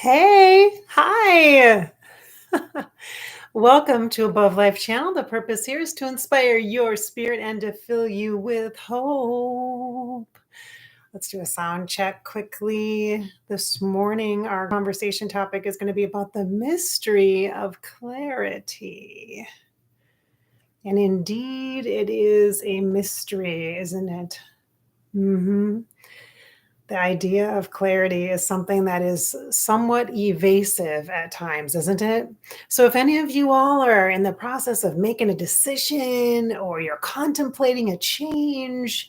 Hey, hi. Welcome to Above Life Channel. The purpose here is to inspire your spirit and to fill you with hope. Let's do a sound check quickly. This morning, our conversation topic is going to be about the mystery of clarity. And indeed, it is a mystery, isn't it? hmm The idea of clarity is something that is somewhat evasive at times, isn't it? So, if any of you all are in the process of making a decision or you're contemplating a change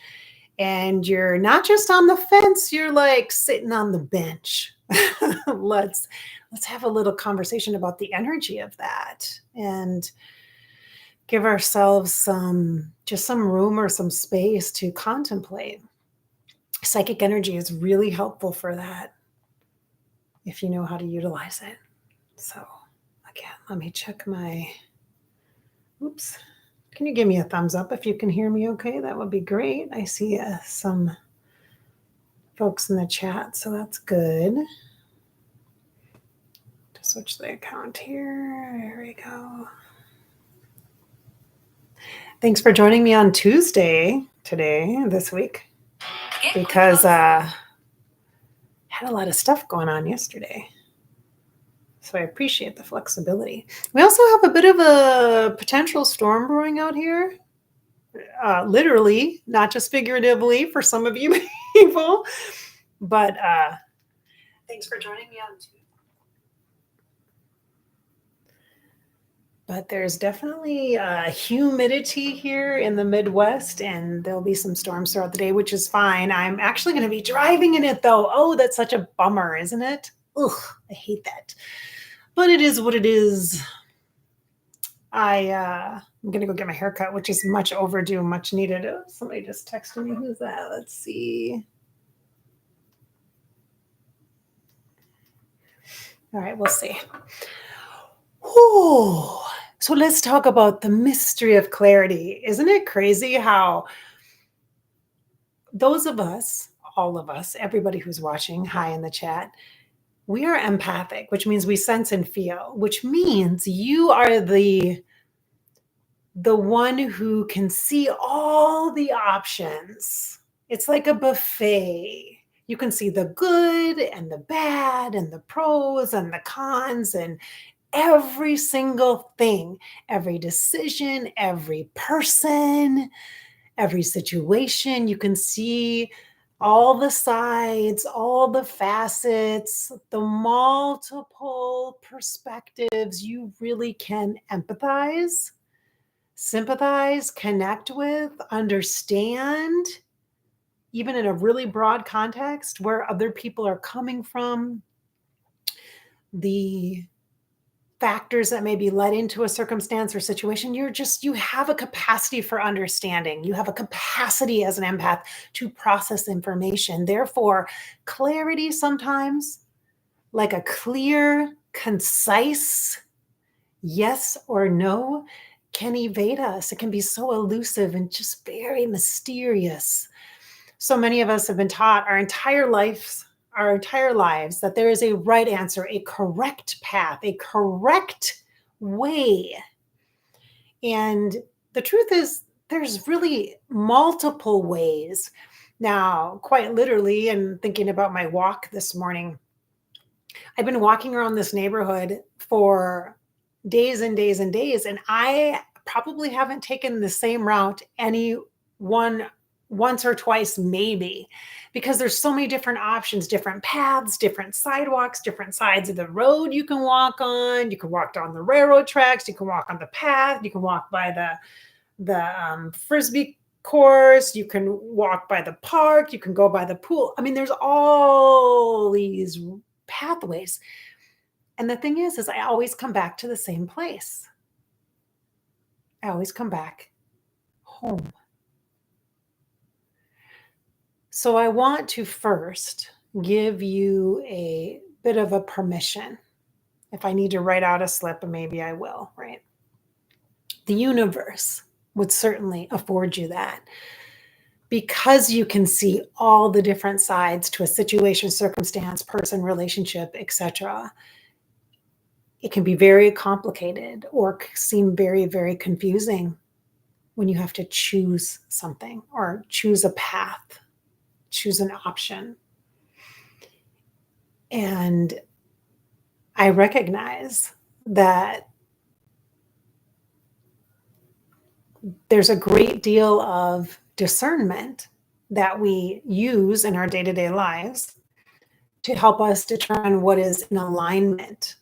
and you're not just on the fence, you're like sitting on the bench. let's let's have a little conversation about the energy of that and give ourselves some room or some space to contemplate. Psychic energy is really helpful for that if you know how to utilize it. So, again, let me check my. Oops. Can you give me a thumbs up if you can hear me okay? That would be great. I see some folks in the chat, so that's good. To switch the account here. There we go. Thanks for joining me on Tuesday this week, because I had a lot of stuff going on yesterday. So I appreciate the flexibility. We also have a bit of a potential storm brewing out here, literally, not just figuratively for some of you people. But thanks for joining me on Tuesday. But there's definitely humidity here in the Midwest, and there'll be some storms throughout the day, which is fine. I'm actually going to be driving in it, though. Oh, that's such a bummer, isn't it? Ugh, I hate that. But it is what it is. I'm gonna go get my hair cut, which is much overdue, much needed. Oh, somebody just texted me. Who's that? Let's see. All right, we'll see. Whew. So let's talk about the mystery of clarity. Isn't it crazy how those of us, all of us, everybody who's watching, hi in the chat, we are empathic, which means we sense and feel, which means you are the one who can see all the options. It's like a buffet. You can see the good and the bad and the pros and the cons and every single thing, every decision, every person, every situation. You can see all the sides, all the facets, the multiple perspectives. You really can empathize, sympathize, connect with, understand, even in a really broad context where other people are coming from, the factors that may be led into a circumstance or situation. You have a capacity for understanding. You have a capacity as an empath to process information. Therefore, clarity sometimes, like a clear, concise yes or no, can evade us. It can be so elusive and just very mysterious. So many of us have been taught our entire lives that there is a right answer, a correct path, a correct way. And the truth is, there's really multiple ways. Now, quite literally, and thinking about my walk this morning, I've been walking around this neighborhood for days and days and days, and I probably haven't taken the same route once or twice, maybe, because there's so many different options, different paths, different sidewalks, different sides of the road you can walk on. You can walk down the railroad tracks, you can walk on the path, you can walk by the frisbee course, you can walk by the park, you can go by the pool. I mean, there's all these pathways. And the thing is I always come back to the same place. I always come back home. So I want to first give you a bit of a permission. If I need to write out a slip, maybe I will, right? The universe would certainly afford you that. because you can see all the different sides to a situation, circumstance, person, relationship, etc. It can be very complicated or seem very, very confusing when you have to choose something or choose a path, choose an option. And I recognize that there's a great deal of discernment that we use in our day-to-day lives to help us determine what is in alignment.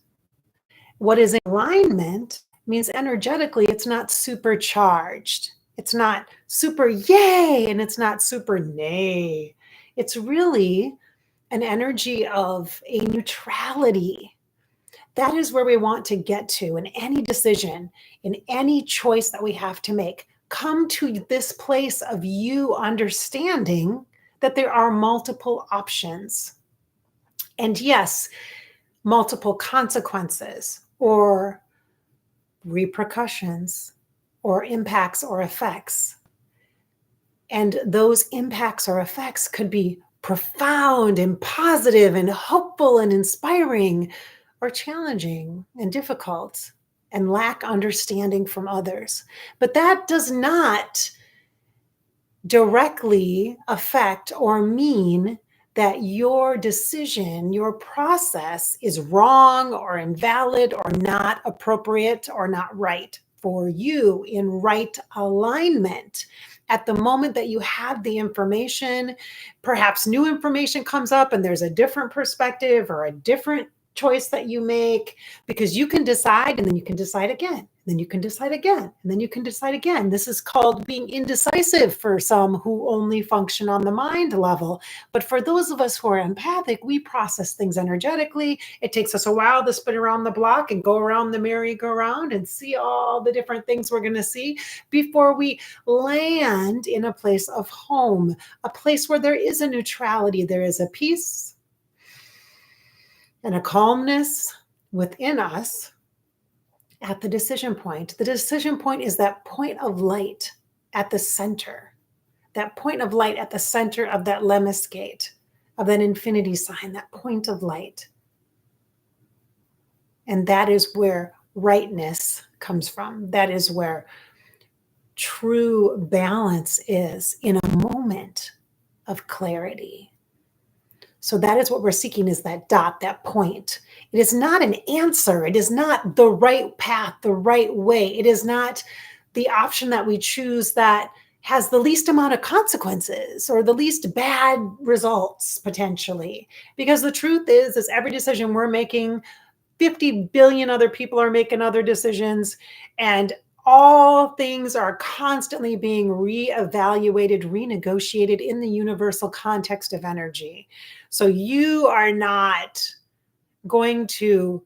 What is in alignment means energetically it's not supercharged. It's not super yay and it's not super nay. It's really an energy of a neutrality. That is where we want to get to in any decision, in any choice that we have to make. Come to this place of you understanding that there are multiple options. And yes, multiple consequences or repercussions or impacts or effects. And those impacts or effects could be profound and positive and hopeful and inspiring, or challenging and difficult and lack understanding from others. But that does not directly affect or mean that your decision, your process is wrong or invalid or not appropriate or not right for you in right alignment. At the moment that you have the information, perhaps new information comes up and there's a different perspective or a different choice that you make, because you can decide and then you can decide again. Then you can decide again, and then you can decide again. This is called being indecisive for some who only function on the mind level. But for those of us who are empathic, we process things energetically. It takes us a while to spin around the block and go around the merry-go-round and see all the different things we're going to see before we land in a place of home, a place where there is a neutrality, there is a peace and a calmness within us. At the decision point. The decision point is that point of light at the center, that point of light at the center of that lemniscate, of that infinity sign, that point of light. And that is where rightness comes from. That is where true balance is in a moment of clarity. So that is what we're seeking, is that dot, that point. It is not an answer. It is not the right path, the right way. It is not the option that we choose that has the least amount of consequences or the least bad results potentially. Because the truth is every decision we're making, 50 billion other people are making other decisions, and all things are constantly being reevaluated, renegotiated in the universal context of energy. So you are not going to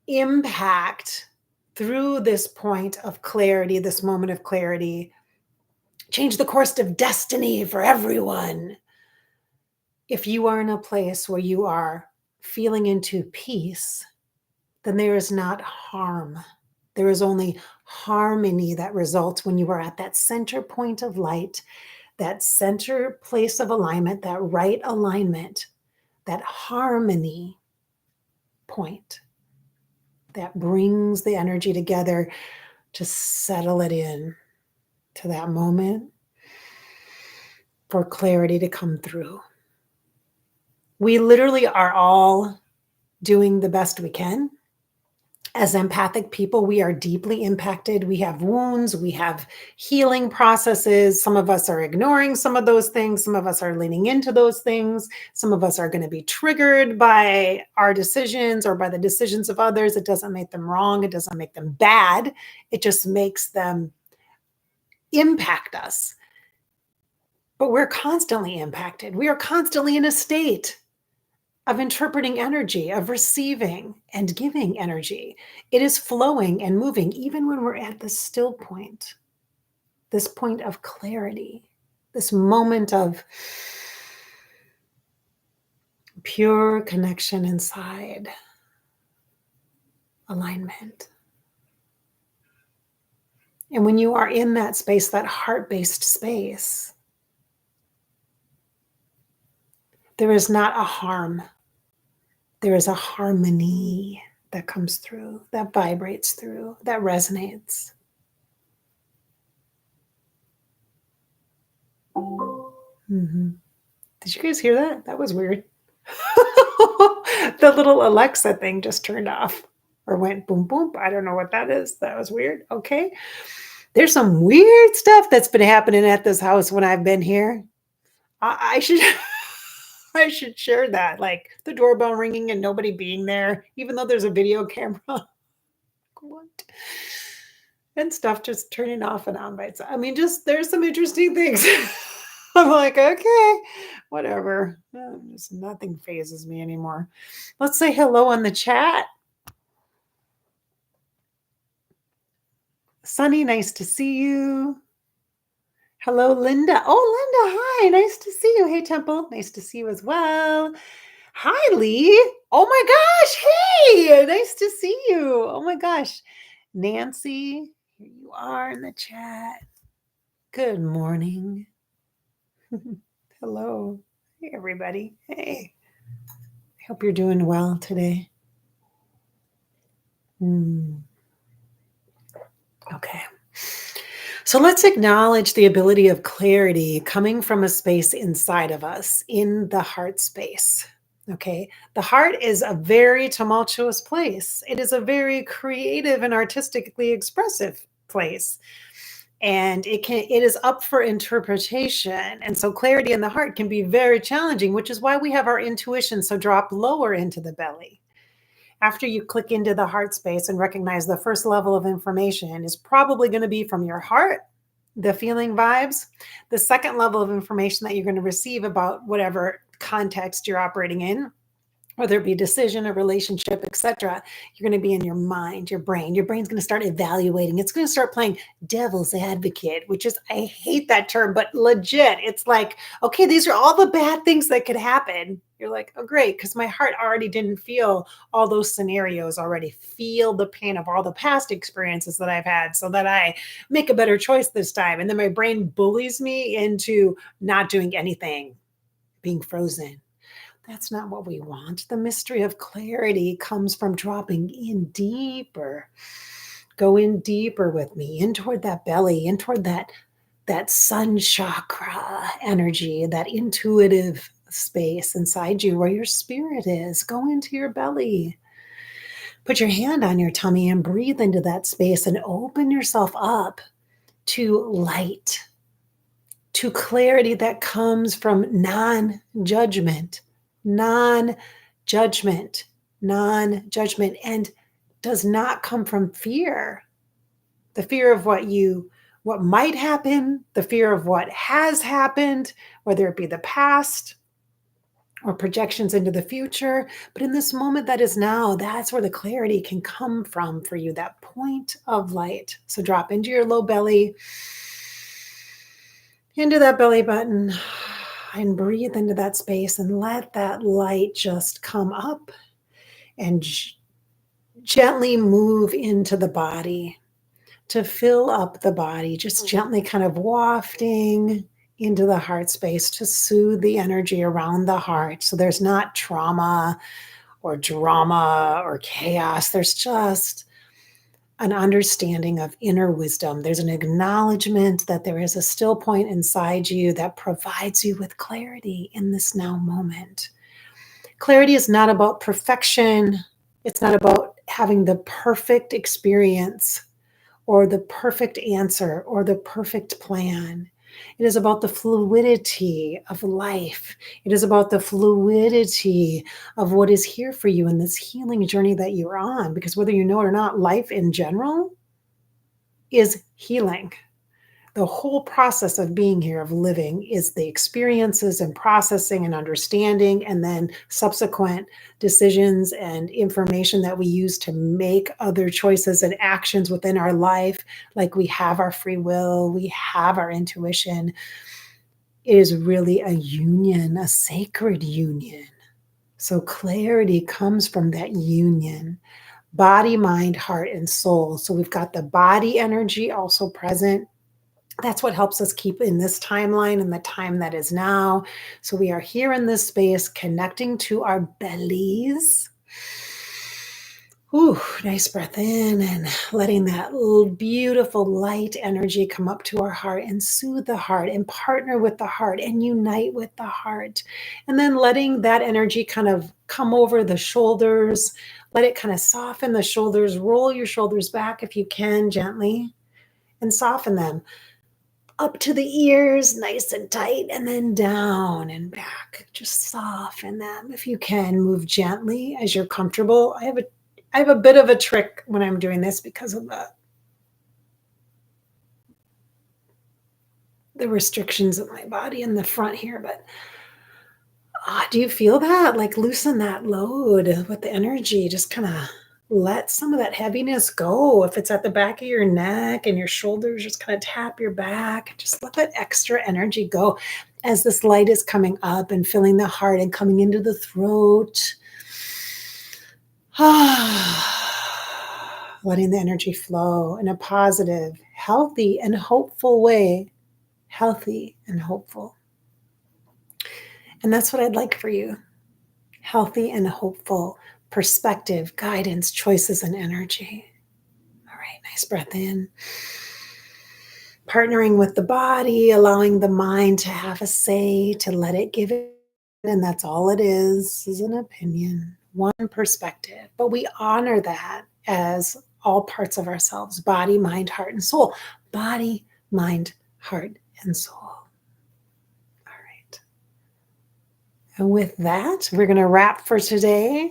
impact through this point of clarity, this moment of clarity, change the course of destiny for everyone. If you are in a place where you are feeling into peace, then there is not harm. There is only harmony that results when you are at that center point of light, that center place of alignment, that right alignment, that harmony point that brings the energy together to settle it in to that moment for clarity to come through. We literally are all doing the best we can. As empathic people, we are deeply impacted. We have wounds, we have healing processes. Some of us are ignoring some of those things. Some of us are leaning into those things. Some of us are going to be triggered by our decisions or by the decisions of others. It doesn't make them wrong. It doesn't make them bad. It just makes them impact us. But we're constantly impacted. We are constantly in a state of interpreting energy, of receiving and giving energy. It is flowing and moving, even when we're at the still point, this point of clarity, this moment of pure connection inside, alignment. And when you are in that space, that heart-based space, there is not a harm. There is a harmony that comes through, that vibrates through, that resonates. Mm-hmm. Did you guys hear that? That was weird. The little Alexa thing just turned off or went boom, boom. I don't know what that is. That was weird. Okay. There's some weird stuff that's been happening at this house when I've been here. I should I should share that. Like the doorbell ringing and nobody being there, even though there's a video camera. What? And stuff just turning off and on by itself. I mean, just there's some interesting things. I'm like, okay, whatever. Just nothing phases me anymore. Let's say hello on the chat. Sunny, nice to see you. Hello, Linda. Oh, Linda, hi. Nice to see you. Hey, Temple. Nice to see you as well. Hi, Lee. Oh my gosh. Hey, nice to see you. Oh my gosh. Nancy, here you are in the chat. Good morning. Hello. Hey, everybody. Hey. I hope you're doing well today. Okay. So let's acknowledge the ability of clarity coming from a space inside of us, in the heart space. Okay. The heart is a very tumultuous place. It is a very creative and artistically expressive place. And it is up for interpretation. And so clarity in the heart can be very challenging, which is why we have our intuition so drop lower into the belly. After you click into the heart space and recognize the first level of information is probably going to be from your heart, the feeling vibes. The second level of information that you're going to receive about whatever context you're operating in, whether it be a decision, a relationship, etc., you're going to be in your mind, your brain. Your brain's going to start evaluating. It's going to start playing devil's advocate, which is, I hate that term, but legit. It's like, okay, these are all the bad things that could happen. You're like, oh, great, because my heart already didn't feel all those scenarios already. Feel the pain of all the past experiences that I've had so that I make a better choice this time. And then my brain bullies me into not doing anything, being frozen. That's not what we want. The mystery of clarity comes from dropping in deeper. Go in deeper with me, in toward that belly, in toward that sun chakra energy, that intuitive space inside you where your spirit is. Go into your belly. Put your hand on your tummy and breathe into that space and open yourself up to light, to clarity that comes from non-judgment, non-judgment, and does not come from fear. The fear of what might happen, the fear of what has happened, whether it be the past or projections into the future. But in this moment that is now, that's where the clarity can come from for you, that point of light. So drop into your low belly, into that belly button, and breathe into that space and let that light just come up and gently move into the body to fill up the body, just gently kind of wafting into the heart space to soothe the energy around the heart. So there's not trauma or drama or chaos. There's just an understanding of inner wisdom. There's an acknowledgement that there is a still point inside you that provides you with clarity in this now moment. Clarity is not about perfection. It's not about having the perfect experience or the perfect answer or the perfect plan. It is about the fluidity of life. It is about the fluidity of what is here for you in this healing journey that you're on. Because whether you know it or not, life in general is healing. The whole process of being here, of living, is the experiences and processing and understanding, and then subsequent decisions and information that we use to make other choices and actions within our life. Like we have our free will, we have our intuition. It is really a union, a sacred union. So clarity comes from that union. Body, mind, heart, and soul. So we've got the body energy also present. That's what helps us keep in this timeline and the time that is now. So we are here in this space connecting to our bellies. Ooh, nice breath in and letting that beautiful light energy come up to our heart and soothe the heart and partner with the heart and unite with the heart. And then letting that energy kind of come over the shoulders, let it kind of soften the shoulders, roll your shoulders back if you can gently and soften them up to the ears, nice and tight, and then down and back. Just soften them. If you can, move gently as you're comfortable. I have a bit of a trick when I'm doing this because of the restrictions of my body in the front here. But do you feel that? Like loosen that load with the energy. Just kind of let some of that heaviness go. If it's at the back of your neck and your shoulders, just kind of tap your back. Just let that extra energy go as this light is coming up and filling the heart and coming into the throat. Letting the energy flow in a positive, healthy, and hopeful way. Healthy and hopeful. And that's what I'd like for you. Healthy and hopeful perspective, guidance, choices, and energy. All right, nice breath in. Partnering with the body, allowing the mind to have a say, to let it give it. And that's all it is an opinion, one perspective. But we honor that as all parts of ourselves, body, mind, heart, and soul. Body, mind, heart, and soul. All right. And with that, we're going to wrap for today.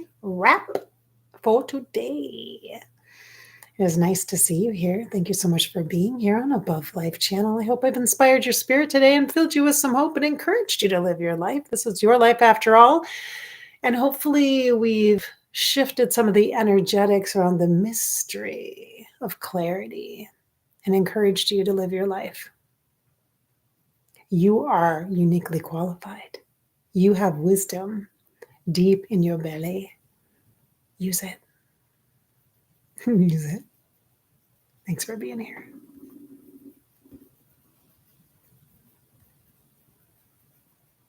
It was nice to see you here. Thank you so much for being here on Above Life channel. I hope I've inspired your spirit today and filled you with some hope and encouraged you to live your life. This is your life after all. And hopefully we've shifted some of the energetics around the mystery of clarity and encouraged you to live your life. You are uniquely qualified. You have wisdom deep in your belly. Use it. Use it. Thanks for being here.